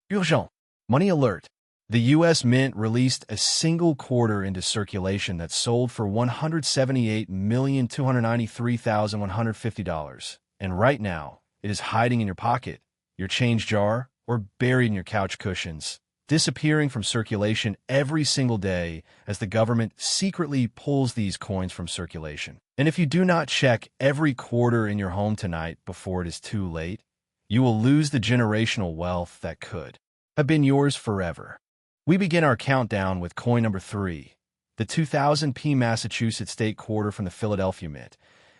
Urgent. Money alert. The U.S. Mint released a single quarter into circulation that sold for $178,293,150. And right now, it is hiding in your pocket, your change jar, or buried in your couch cushions, disappearing from circulation every single day as the government secretly pulls these coins from circulation. And if you do not check every quarter in your home tonight before it is too late, you will lose the generational wealth that could have been yours forever. We begin our countdown with coin number 3, the 2000p Massachusetts state quarter from the Philadelphia Mint.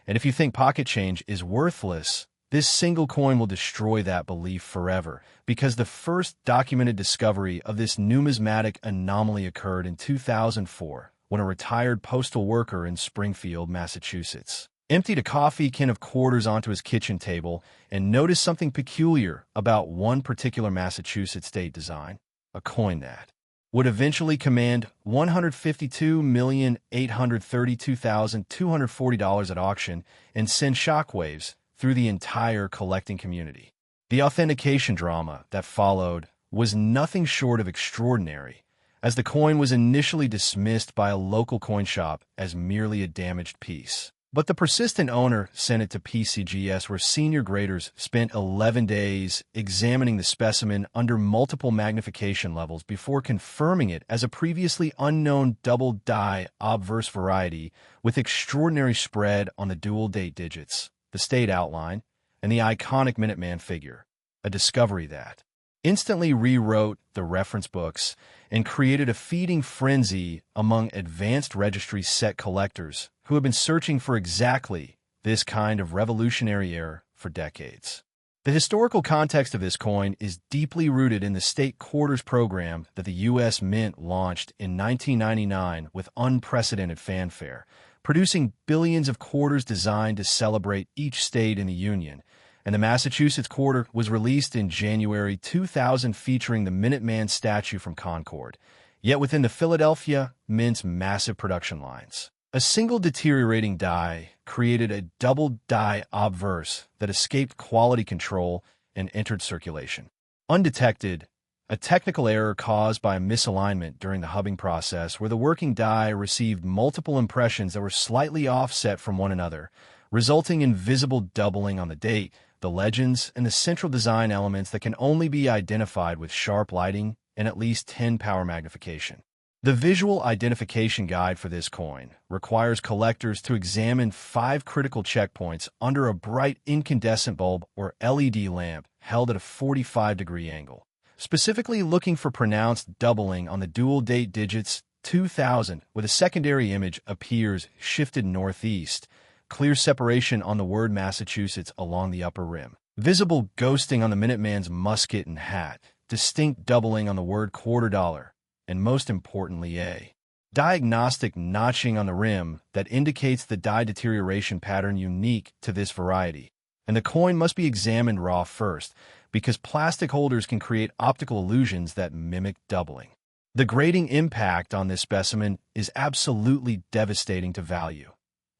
And if you think pocket change is worthless, this single coin will destroy that belief forever, because the first documented discovery of this numismatic anomaly occurred in 2004, when a retired postal worker in Springfield, Massachusetts, emptied a coffee can of quarters onto his kitchen table and noticed something peculiar about one particular Massachusetts state design, a coin that would eventually command $152,832,240 at auction and send shockwaves through the entire collecting community. The authentication drama that followed was nothing short of extraordinary, as the coin was initially dismissed by a local coin shop as merely a damaged piece. But the persistent owner sent it to PCGS, where senior graders spent 11 days examining the specimen under multiple magnification levels before confirming it as a previously unknown double-die obverse variety with extraordinary spread on the dual date digits, the state outline, and the iconic Minuteman figure, a discovery that instantly rewrote the reference books and created a feeding frenzy among advanced registry set collectors who have been searching for exactly this kind of revolutionary error for decades. The historical context of this coin is deeply rooted in the state quarters program that the U.S. Mint launched in 1999 with unprecedented fanfare, producing billions of quarters designed to celebrate each state in the Union. And the Massachusetts quarter was released in January 2000, featuring the Minuteman statue from Concord, yet within the Philadelphia Mint's massive production lines. A single deteriorating die created a double die obverse that escaped quality control and entered circulation undetected, a technical error caused by a misalignment during the hubbing process where the working die received multiple impressions that were slightly offset from one another, resulting in visible doubling on the date, the legends, and the central design elements that can only be identified with sharp lighting and at least 10 power magnification. The visual identification guide for this coin requires collectors to examine 5 critical checkpoints under a bright incandescent bulb or LED lamp held at a 45-degree angle, specifically looking for pronounced doubling on the dual date digits 2000, with a secondary image appears shifted northeast, clear separation on the word Massachusetts along the upper rim, visible ghosting on the Minuteman's musket and hat, distinct doubling on the word quarter dollar, and most importantly, a diagnostic notching on the rim that indicates the die deterioration pattern unique to this variety. And the coin must be examined raw first, because plastic holders can create optical illusions that mimic doubling. The grading impact on this specimen is absolutely devastating to value.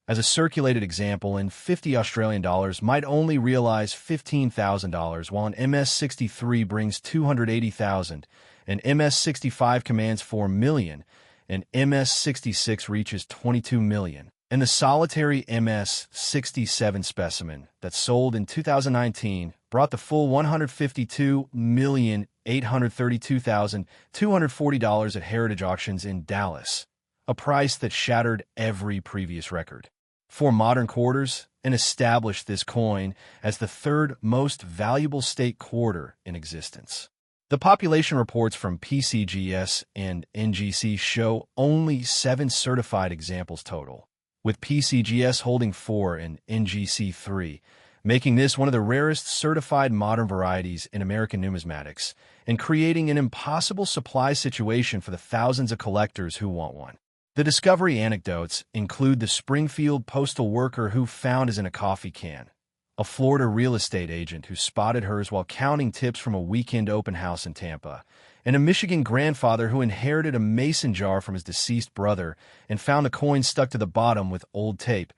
As a circulated example, in $50 might only realize $15,000, while an MS-63 brings $280,000, an MS-65 commands $4 million, and MS-66 reaches $22 million. And the solitary MS-67 specimen that sold in 2019 brought the full $152,832,240 at Heritage Auctions in Dallas, a price that shattered every previous record for modern quarters and established this coin as the third most valuable state quarter in existence. The population reports from PCGS and NGC show only 7 certified examples total, with PCGS holding 4 and NGC 3, making this one of the rarest certified modern varieties in American numismatics and creating an impossible supply situation for the thousands of collectors who want one. The discovery anecdotes include the Springfield postal worker who found hers in a coffee can, a Florida real estate agent who spotted hers while counting tips from a weekend open house in Tampa, and a Michigan grandfather who inherited a mason jar from his deceased brother and found the coin stuck to the bottom with old tape,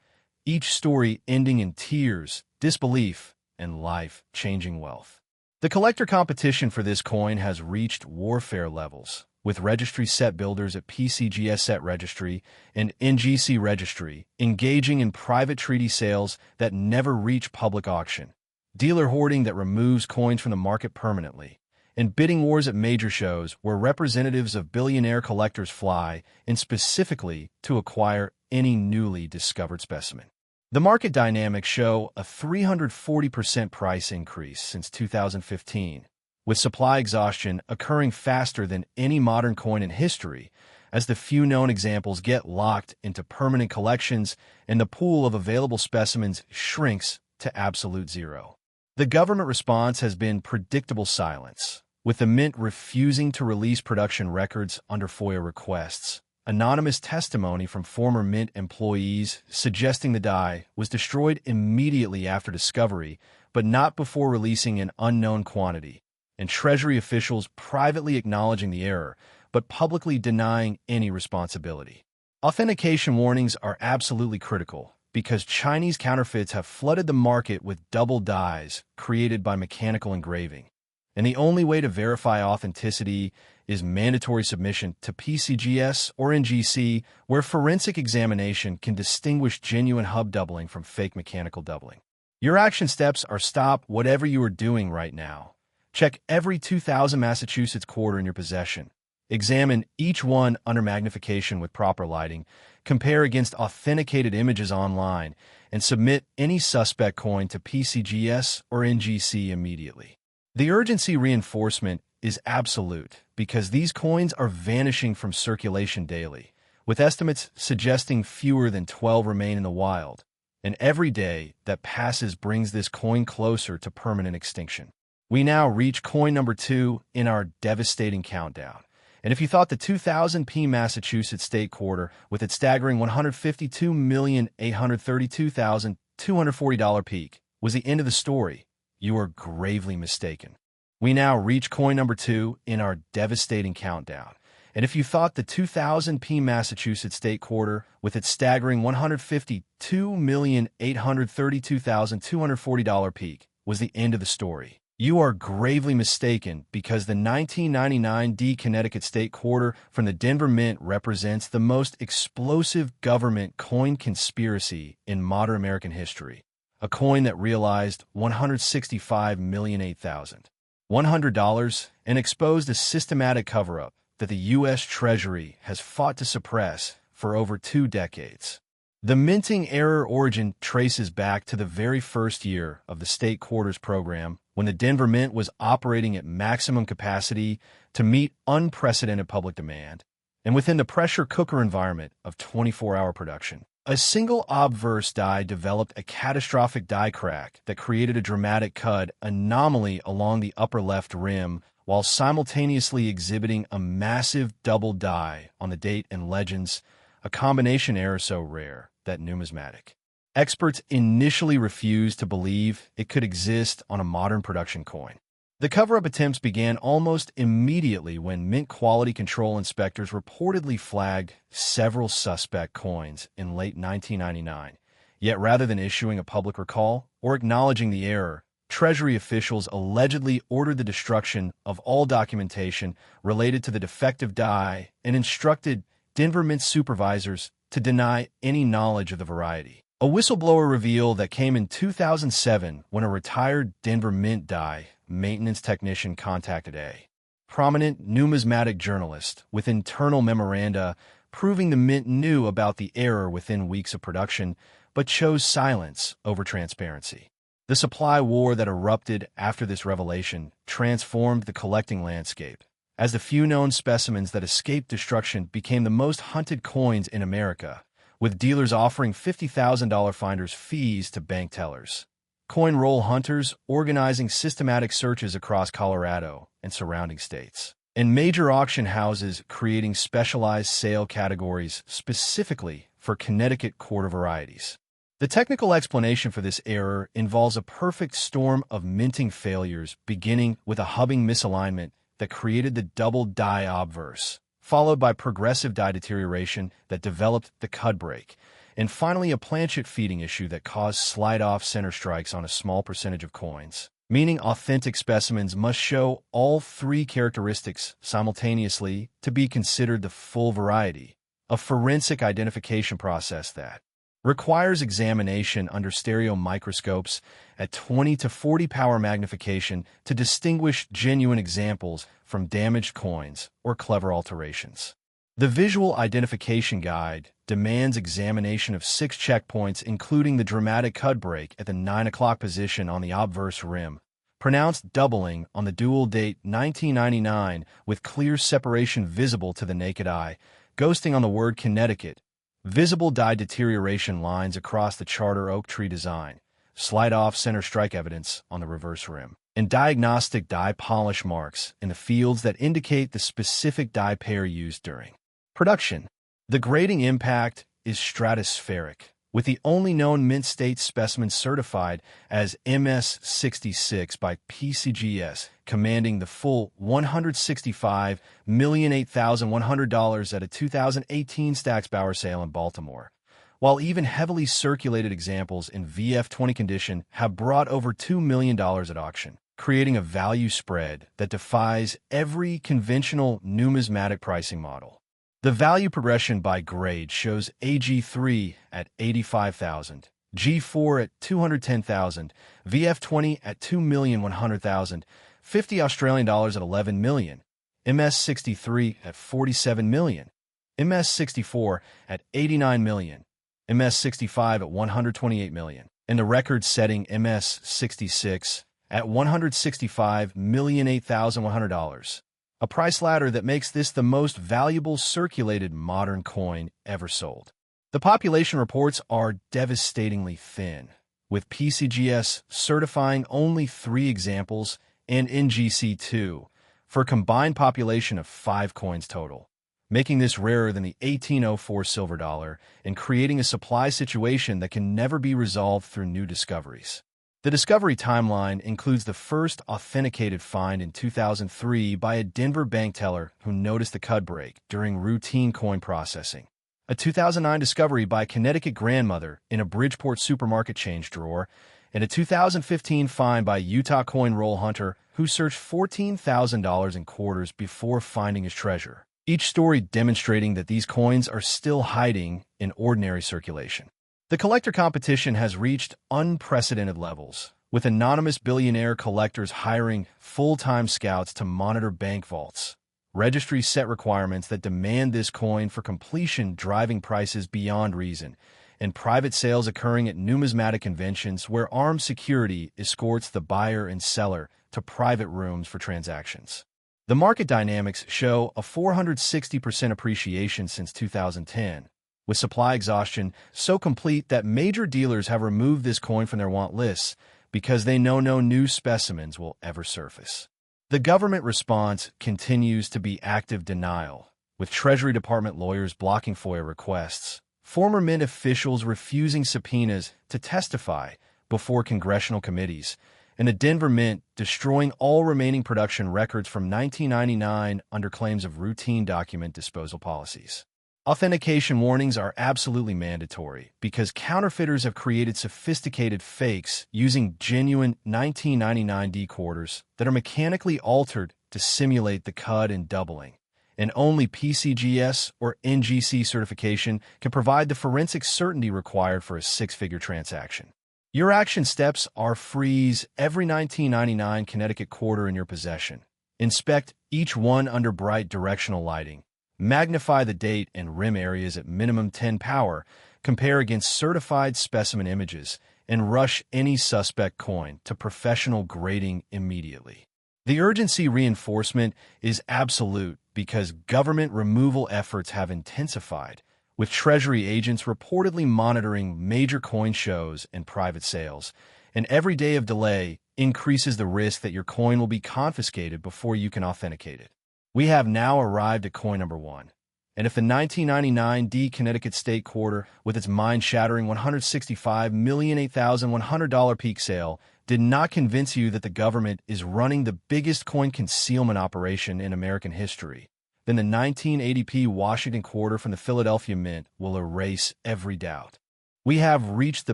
each story ending in tears, disbelief, and life-changing wealth. The collector competition for this coin has reached warfare levels, with registry set builders at PCGS Set Registry and NGC Registry engaging in private treaty sales that never reach public auction, dealer hoarding that removes coins from the market permanently, and bidding wars at major shows where representatives of billionaire collectors fly in specifically to acquire any newly discovered specimen. The market dynamics show a 340% price increase since 2015, with supply exhaustion occurring faster than any modern coin in history, as the few known examples get locked into permanent collections and the pool of available specimens shrinks to absolute zero. The government response has been predictable silence, with the mint refusing to release production records under FOIA requests. Anonymous testimony from former mint employees suggesting the die was destroyed immediately after discovery, but not before releasing an unknown quantity, and Treasury officials privately acknowledging the error, but publicly denying any responsibility. Authentication warnings are absolutely critical, because Chinese counterfeits have flooded the market with double dies created by mechanical engraving, and the only way to verify authenticity is mandatory submission to PCGS or NGC, where forensic examination can distinguish genuine hub doubling from fake mechanical doubling. Your action steps are stop whatever you are doing right now. Check every 2000 Massachusetts quarter in your possession. Examine each one under magnification with proper lighting, compare against authenticated images online, and submit any suspect coin to PCGS or NGC immediately. The urgency reinforcement is absolute because these coins are vanishing from circulation daily, with estimates suggesting fewer than 12 remain in the wild, and every day that passes brings this coin closer to permanent extinction. We now reach coin number 2 in our devastating countdown. And if you thought the 2000p Massachusetts State Quarter, with its staggering $152,832,240 peak, was the end of the story, you are gravely mistaken. We now reach coin number 2 in our devastating countdown. And if you thought the 2000p Massachusetts State Quarter, with its staggering $152,832,240 peak, was the end of the story, you are gravely mistaken, because the 1999 D Connecticut State Quarter from the Denver Mint represents the most explosive government coin conspiracy in modern American history. A coin that realized $165,008,100 and exposed a systematic cover-up that the U.S. Treasury has fought to suppress for over 2 decades. The minting error origin traces back to the very first year of the State Quarters program, when the Denver Mint was operating at maximum capacity to meet unprecedented public demand, and within the pressure cooker environment of 24-hour production. A single obverse die developed a catastrophic die crack that created a dramatic cud anomaly along the upper left rim, while simultaneously exhibiting a massive double die on the date and legends, a combination error so rare that numismatic experts initially refused to believe it could exist on a modern production coin. The cover-up attempts began almost immediately when mint quality control inspectors reportedly flagged several suspect coins in late 1999. Yet rather than issuing a public recall or acknowledging the error, Treasury officials allegedly ordered the destruction of all documentation related to the defective die and instructed Denver Mint supervisors to deny any knowledge of the variety. A whistleblower reveal that came in 2007 when a retired Denver Mint die maintenance technician contacted a prominent numismatic journalist with internal memoranda proving the Mint knew about the error within weeks of production, but chose silence over transparency. The supply war that erupted after this revelation transformed the collecting landscape, as the few known specimens that escaped destruction became the most hunted coins in America, with dealers offering $50,000 finders fees to bank tellers. Coin roll hunters organizing systematic searches across Colorado and surrounding states, and major auction houses creating specialized sale categories specifically for Connecticut quarter varieties. The technical explanation for this error involves a perfect storm of minting failures, beginning with a hubbing misalignment that created the double die obverse, followed by progressive die deterioration that developed the cud break, and finally a planchet feeding issue that caused slide-off center strikes on a small percentage of coins. meaning authentic specimens must show all three characteristics simultaneously to be considered the full variety, a forensic identification process that requires examination under stereo microscopes at 20 to 40 power magnification to distinguish genuine examples from damaged coins or clever alterations. The Visual Identification Guide demands examination of 6 checkpoints, including the dramatic cud break at the 9 o'clock position on the obverse rim, pronounced doubling on the dual date 1999 with clear separation visible to the naked eye, ghosting on the word Connecticut, visible die deterioration lines across the charter oak tree design, slide off center strike evidence on the reverse rim, and diagnostic die polish marks in the fields that indicate the specific die pair used during production. The grading impact is stratospheric, with the only known mint state specimen certified as MS66 by PCGS, commanding the full $165,008,100 at a 2018 Stack's Bauer sale in Baltimore, while even heavily circulated examples in VF20 condition have brought over $2 million at auction, creating a value spread that defies every conventional numismatic pricing model. The value progression by grade shows AG3 at $85,000, G4 at $210,000, VF20 at $2,100,000, 50 Australian dollars at $11 million, MS63 at $47 million, MS64 at $89 million, MS65 at $128 million, and the record-setting MS66 at $165,008,100. A price ladder that makes this the most valuable circulated modern coin ever sold. The population reports are devastatingly thin, with PCGS certifying only 3 examples and NGC 2 for a combined population of 5 coins total, making this rarer than the 1804 silver dollar and creating a supply situation that can never be resolved through new discoveries. The discovery timeline includes the first authenticated find in 2003 by a Denver bank teller who noticed the cud break during routine coin processing, a 2009 discovery by a Connecticut grandmother in a Bridgeport supermarket change drawer, and a 2015 find by a Utah coin roll hunter who searched $14,000 in quarters before finding his treasure, each story demonstrating that these coins are still hiding in ordinary circulation. The collector competition has reached unprecedented levels, with anonymous billionaire collectors hiring full-time scouts to monitor bank vaults, registry set requirements that demand this coin for completion driving prices beyond reason, and private sales occurring at numismatic conventions where armed security escorts the buyer and seller to private rooms for transactions. The market dynamics show a 460% appreciation since 2010, with supply exhaustion so complete that major dealers have removed this coin from their want lists because they know no new specimens will ever surface. The government response continues to be active denial, with Treasury Department lawyers blocking FOIA requests, former Mint officials refusing subpoenas to testify before congressional committees, and the Denver Mint destroying all remaining production records from 1999 under claims of routine document disposal policies. Authentication warnings are absolutely mandatory because counterfeiters have created sophisticated fakes using genuine 1999 D quarters that are mechanically altered to simulate the cud and doubling, and only PCGS or NGC certification can provide the forensic certainty required for a 6-figure transaction. Your action steps are freeze every 1999 Connecticut quarter in your possession, inspect each one under bright directional lighting, magnify the date and rim areas at minimum 10 power, compare against certified specimen images, and rush any suspect coin to professional grading immediately. The urgency reinforcement is absolute because government removal efforts have intensified, with Treasury agents reportedly monitoring major coin shows and private sales, and every day of delay increases the risk that your coin will be confiscated before you can authenticate it. We have now arrived at coin number 1, and if the 1999 D Connecticut State Quarter, with its mind-shattering $165,008,100 peak sale, did not convince you that the government is running the biggest coin concealment operation in American history, then the 1980p Washington Quarter from the Philadelphia Mint will erase every doubt. We have reached the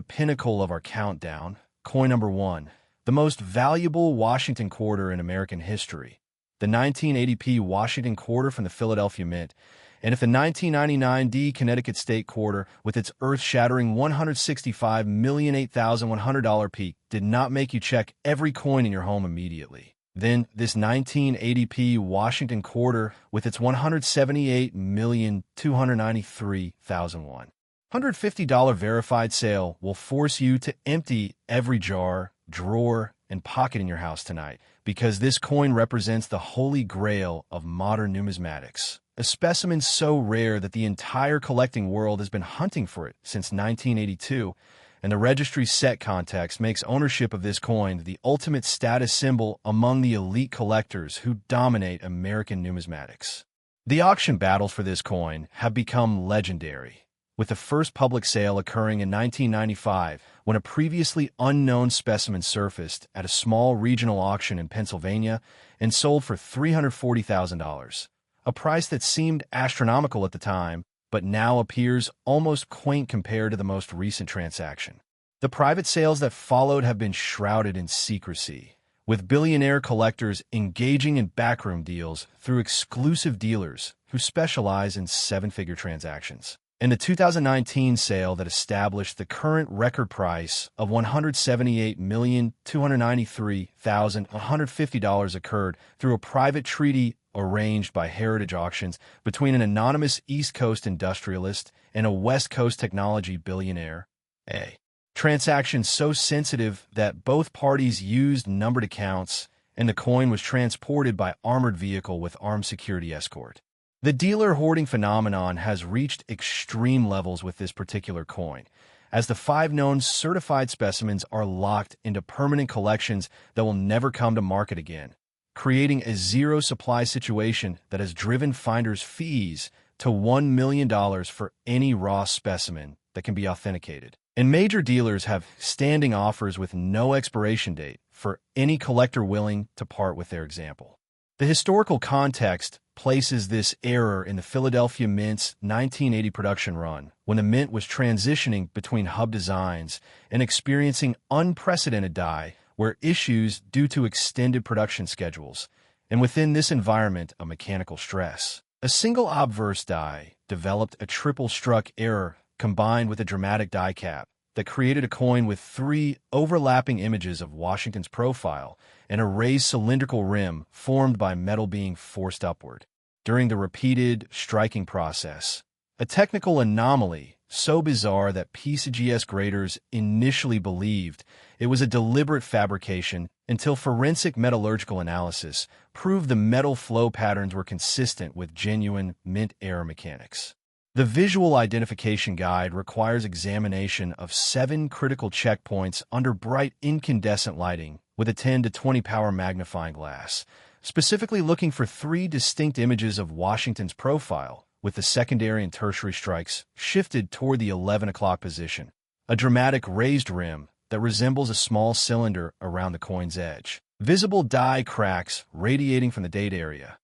pinnacle of our countdown, coin number 1, the most valuable Washington quarter in American history, the 1980p Washington quarter from the Philadelphia Mint, and if the 1999 Connecticut State quarter, with its earth-shattering $165,008,100 peak, did not make you check every coin in your home immediately, then this 1980p Washington quarter, with its $178,293,150 verified sale, will force you to empty every jar, drawer, and pocket in your house tonight, because this coin represents the holy grail of modern numismatics, a specimen so rare that the entire collecting world has been hunting for it since 1982, and the registry's set context makes ownership of this coin the ultimate status symbol among the elite collectors who dominate American numismatics. The auction battles for this coin have become legendary, with the first public sale occurring in 1995 when a previously unknown specimen surfaced at a small regional auction in Pennsylvania and sold for $340,000, a price that seemed astronomical at the time, but now appears almost quaint compared to the most recent transaction. The private sales that followed have been shrouded in secrecy, with billionaire collectors engaging in backroom deals through exclusive dealers who specialize in seven-figure transactions. In the 2019 sale that established the current record price of $178,293,150 occurred through a private treaty arranged by Heritage Auctions between an anonymous East Coast industrialist and a West Coast technology billionaire. A transaction so sensitive that both parties used numbered accounts, and the coin was transported by armored vehicle with armed security escort. The dealer hoarding phenomenon has reached extreme levels with this particular coin, as the 5 known certified specimens are locked into permanent collections that will never come to market again, creating a zero-supply situation that has driven finders' fees to $1 million for any raw specimen that can be authenticated. And major dealers have standing offers with no expiration date for any collector willing to part with their example. The historical context places this error in the Philadelphia Mint's 1980 production run, when the Mint was transitioning between hub designs and experiencing unprecedented die wear issues due to extended production schedules, and within this environment, a mechanical stress. A single obverse die developed a triple-struck error combined with a dramatic die cap that created a coin with 3 overlapping images of Washington's profile and a raised cylindrical rim formed by metal being forced upward during the repeated striking process. A technical anomaly so bizarre that PCGS graders initially believed it was a deliberate fabrication until forensic metallurgical analysis proved the metal flow patterns were consistent with genuine Mint error mechanics. The visual identification guide requires examination of 7 critical checkpoints under bright incandescent lighting with a 10 to 20 power magnifying glass, specifically looking for 3 distinct images of Washington's profile, with the secondary and tertiary strikes shifted toward the 11 o'clock position, a dramatic raised rim that resembles a small cylinder around the coin's edge, visible die cracks radiating from the date area,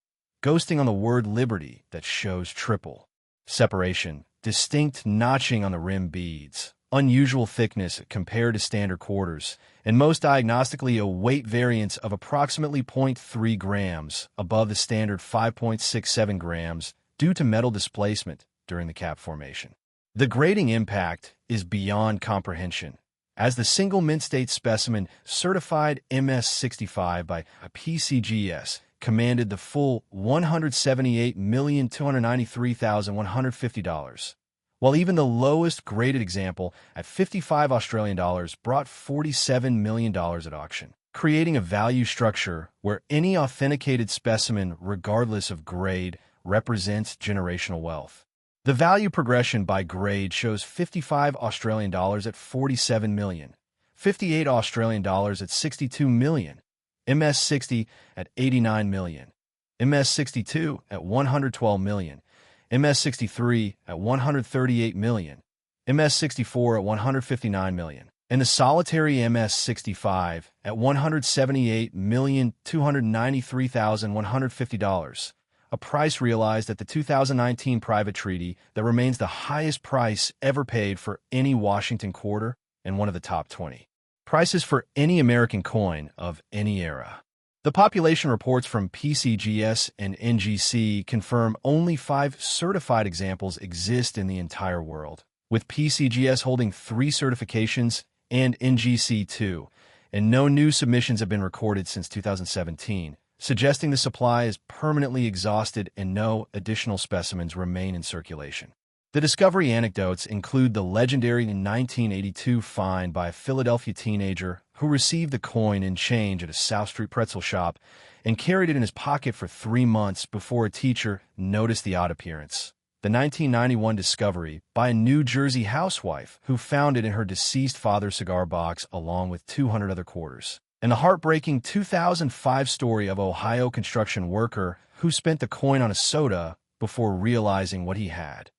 ghosting on the word Liberty that shows triple. Separation, distinct notching on the rim beads, unusual thickness compared to standard quarters, and most diagnostically a weight variance of approximately 0.3 grams above the standard 5.67 grams due to metal displacement during the cap formation. The grading impact is beyond comprehension, as the single Mint State specimen certified MS65 by a PCGS commanded the full $178,293,150, while even the lowest graded example at 55 Australian dollars brought $47 million at auction, creating a value structure where any authenticated specimen, regardless of grade, represents generational wealth. The value progression by grade shows 55 Australian dollars at 47 million, 58 Australian dollars at 62 million, MS60 at 89 million, MS62 at 112 million, MS63 at 138 million, MS64 at 159 million, and the solitary MS65 at $178,293,150, a price realized at the 2019 private treaty that remains the highest price ever paid for any Washington quarter and one of the top 20. prices for any American coin of any era. The population reports from PCGS and NGC confirm only 5 certified examples exist in the entire world, with PCGS holding 3 certifications and NGC 2, and no new submissions have been recorded since 2017, suggesting the supply is permanently exhausted and no additional specimens remain in circulation. The discovery anecdotes include the legendary 1982 find by a Philadelphia teenager who received the coin in change at a South Street pretzel shop and carried it in his pocket for 3 months before a teacher noticed the odd appearance. The 1991 discovery by a New Jersey housewife who found it in her deceased father's cigar box along with 200 other quarters. And the heartbreaking 2005 story of Ohio construction worker who spent the coin on a soda before realizing what he had.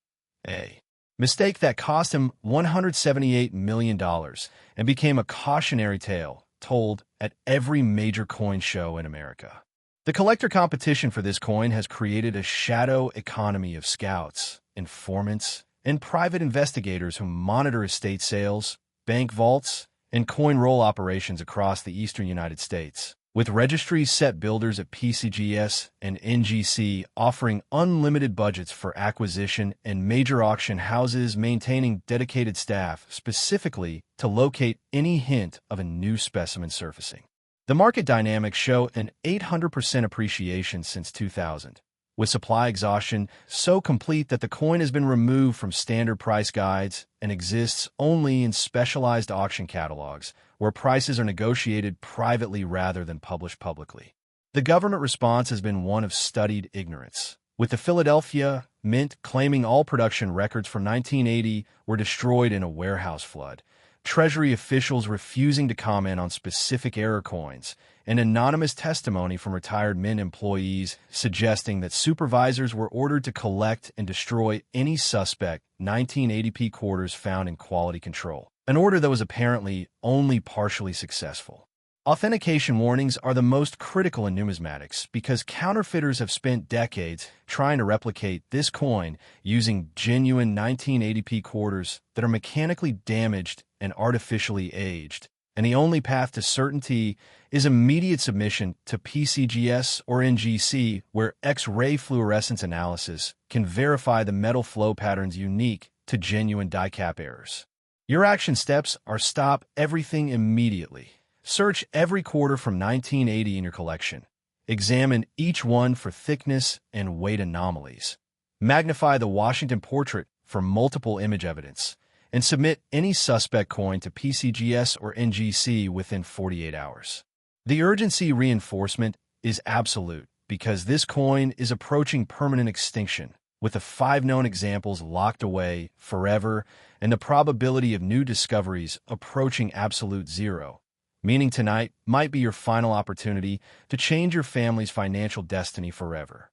A mistake that cost him $178 million and became a cautionary tale told at every major coin show in America. The collector competition for this coin has created a shadow economy of scouts, informants, and private investigators who monitor estate sales, bank vaults, and coin roll operations across the eastern United States, with registries set builders at PCGS and NGC offering unlimited budgets for acquisition and major auction houses maintaining dedicated staff specifically to locate any hint of a new specimen surfacing. The market dynamics show an 800% appreciation since 2000, with supply exhaustion so complete that the coin has been removed from standard price guides and exists only in specialized auction catalogs, where prices are negotiated privately rather than published publicly. The government response has been one of studied ignorance, with the Philadelphia Mint claiming all production records from 1980 were destroyed in a warehouse flood, Treasury officials refusing to comment on specific error coins, and anonymous testimony from retired Mint employees suggesting that supervisors were ordered to collect and destroy any suspect 1980p quarters found in quality control, an order that was apparently only partially successful. Authentication warnings are the most critical in numismatics because counterfeiters have spent decades trying to replicate this coin using genuine 1980p quarters that are mechanically damaged and artificially aged, and the only path to certainty is immediate submission to PCGS or NGC, where X-ray fluorescence analysis can verify the metal flow patterns unique to genuine die cap errors. Your action steps are stop everything immediately. Search every quarter from 1980 in your collection. Examine each one for thickness and weight anomalies. Magnify the Washington portrait for multiple image evidence, and submit any suspect coin to PCGS or NGC within 48 hours. The urgency reinforcement is absolute because this coin is approaching permanent extinction, with the 5 known examples locked away forever and the probability of new discoveries approaching absolute zero, meaning tonight might be your final opportunity to change your family's financial destiny forever.